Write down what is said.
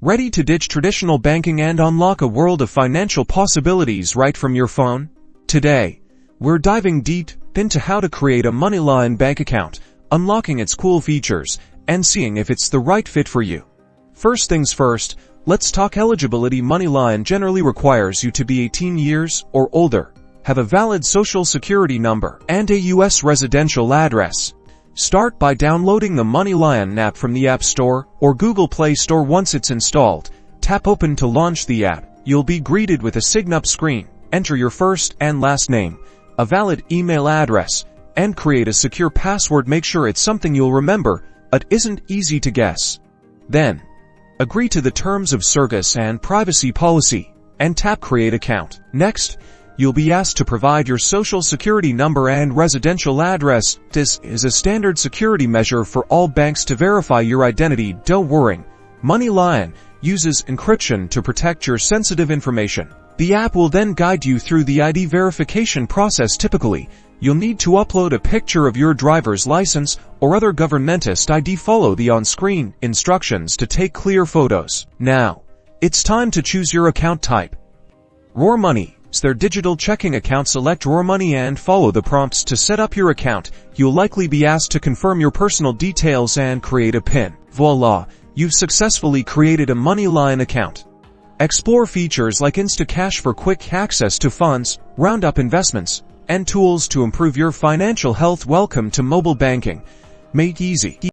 Ready to ditch traditional banking and unlock a world of financial possibilities right from your phone? Today, we're diving deep into how to create a Moneylion bank account, unlocking its cool features, and seeing if it's the right fit for you. First things first, let's talk eligibility. Moneylion generally requires you to be 18 years or older, have a valid social security number, and a U.S. residential address. Start by downloading the Moneylion app from the App Store or Google Play Store. Once it's installed, tap Open to launch the app. You'll be greeted with a sign-up screen. Enter your first and last name, a valid email address, and create a secure password. Make sure it's something you'll remember. It isn't easy to guess. Then, agree to the terms of service and privacy policy, and tap Create Account. Next, you'll be asked to provide your social security number and residential address. This is a standard security measure for all banks to verify your identity. Don't worry, Moneylion uses encryption to protect your sensitive information. The app will then guide you through the ID verification process. Typically, you'll need to upload a picture of your driver's license or other governmentist ID. Follow the on-screen instructions to take clear photos. Now, it's time to choose your account type. RoarMoney is their digital checking account. Select RoarMoney and follow the prompts to set up your account. You'll likely be asked to confirm your personal details and create a PIN. Voila, you've successfully created a Moneylion account. Explore features like Instacash for quick access to funds, roundup investments, and tools to improve your financial health. Welcome to mobile banking, made easy.